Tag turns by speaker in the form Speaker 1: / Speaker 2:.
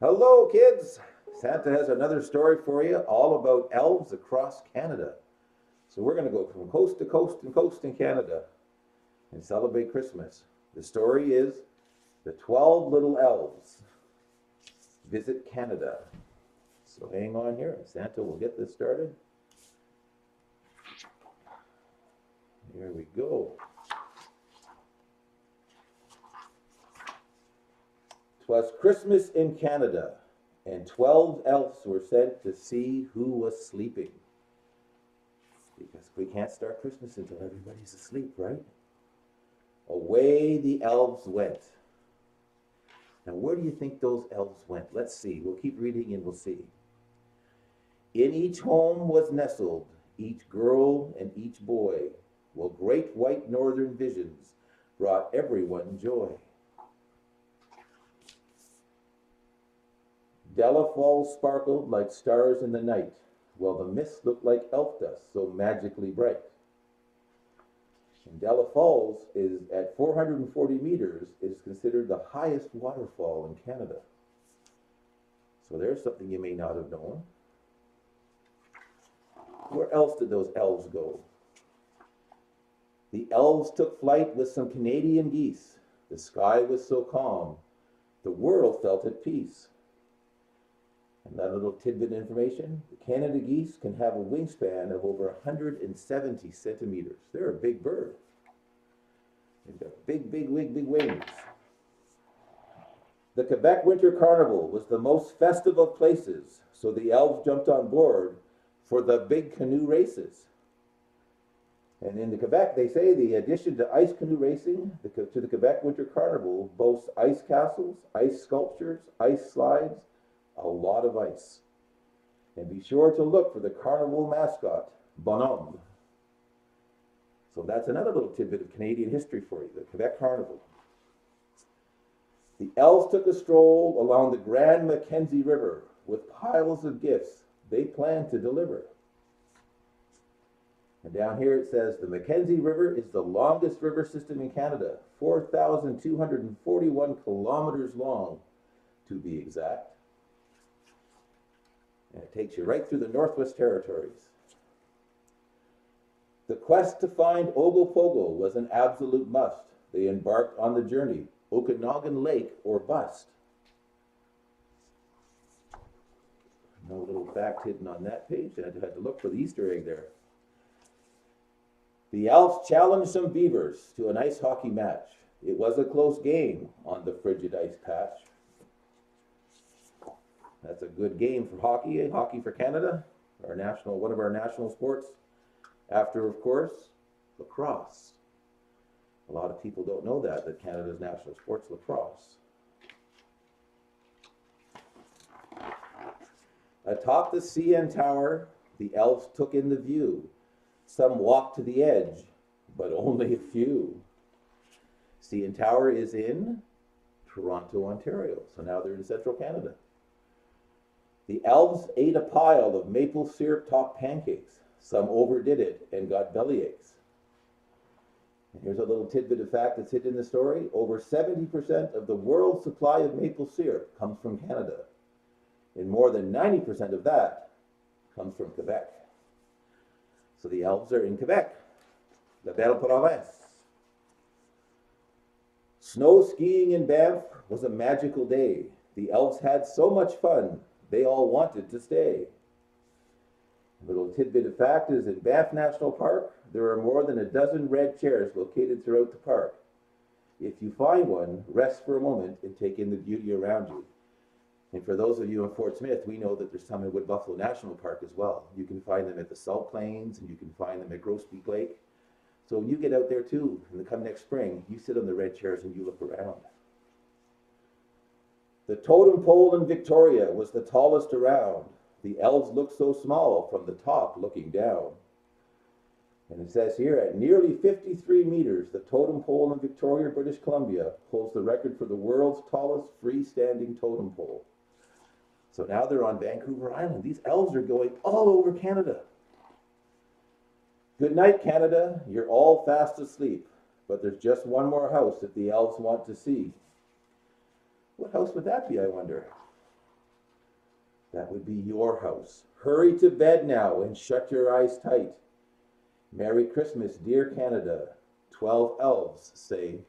Speaker 1: Hello, kids. Santa has another story for you all about elves across Canada. So, we're going to go from coast to coast and coast in Canada and celebrate Christmas. The story is The 12 Little Elves Visit Canada. So, hang on here, and Santa will get this started. Here we go. 'Twas Christmas in Canada, and 12 elves were sent to see who was sleeping. Because we can't start Christmas until everybody's asleep, right? Away the elves went. Now, where do you think those elves went? Let's see. We'll keep reading and we'll see. In each home was nestled each girl and each boy, while great white northern visions brought everyone joy. Della Falls sparkled like stars in the night, while the mist looked like elf dust, so magically bright. And Della Falls is at 440 meters, is considered the highest waterfall in Canada. So there's something you may not have known. Where else did those elves go? The elves took flight with some Canadian geese. The sky was so calm, the world felt at peace. And that little tidbit information, the Canada geese can have a wingspan of over 170 centimeters. They're a big bird. They've got big wings. The Quebec Winter Carnival was the most festive of places, so the elves jumped on board for the big canoe races. And in the Quebec, they say the addition to ice canoe racing to the Quebec Winter Carnival boasts ice castles, ice sculptures, ice slides, a lot of ice. And be sure to look for the carnival mascot, Bonhomme. So that's another little tidbit of Canadian history for you, the Quebec Carnival. The elves took a stroll along the Grand Mackenzie River with piles of gifts they planned to deliver. And down here it says the Mackenzie River is the longest river system in Canada, 4,241 kilometers long to be exact. And it takes you right through the Northwest Territories. The quest to find Ogopogo was an absolute must. They embarked on the journey, Okanagan Lake or bust. No little fact hidden on that page. I had to look for the Easter egg there. The elves challenged some beavers to an ice hockey match. It was a close game on the frigid ice patch. That's a good game for hockey, hockey for Canada, one of our national sports. After, of course, lacrosse. A lot of people don't know that Canada's national sport's lacrosse. Atop the CN Tower, the elves took in the view. Some walked to the edge, but only a few. CN Tower is in Toronto, Ontario, so now they're in central Canada. The elves ate a pile of maple syrup topped pancakes. Some overdid it and got bellyaches. And here's a little tidbit of fact that's hidden in the story. Over 70% of the world's supply of maple syrup comes from Canada. And more than 90% of that comes from Quebec. So the elves are in Quebec, la belle province. Snow skiing in Banff was a magical day. The elves had so much fun, they all wanted to stay. A little tidbit of fact is in Banff National Park, there are more than a dozen red chairs located throughout the park. If you find one, rest for a moment and take in the beauty around you. And for those of you in Fort Smith, we know that there's some in Wood Buffalo National Park as well. You can find them at the Salt Plains, and you can find them at Grosbeak Lake. So when you get out there too, and come next spring, you sit on the red chairs and you look around. The totem pole in Victoria was the tallest around. The elves looked so small from the top looking down. And it says here, at nearly 53 meters, the totem pole in Victoria, British Columbia, holds the record for the world's tallest freestanding totem pole. So now they're on Vancouver Island. These elves are going all over Canada. Good night, Canada. You're all fast asleep. But there's just one more house that the elves want to see. What house would that be, I wonder? That would be your house. Hurry to bed now and shut your eyes tight. Merry Christmas, dear Canada. 12 elves say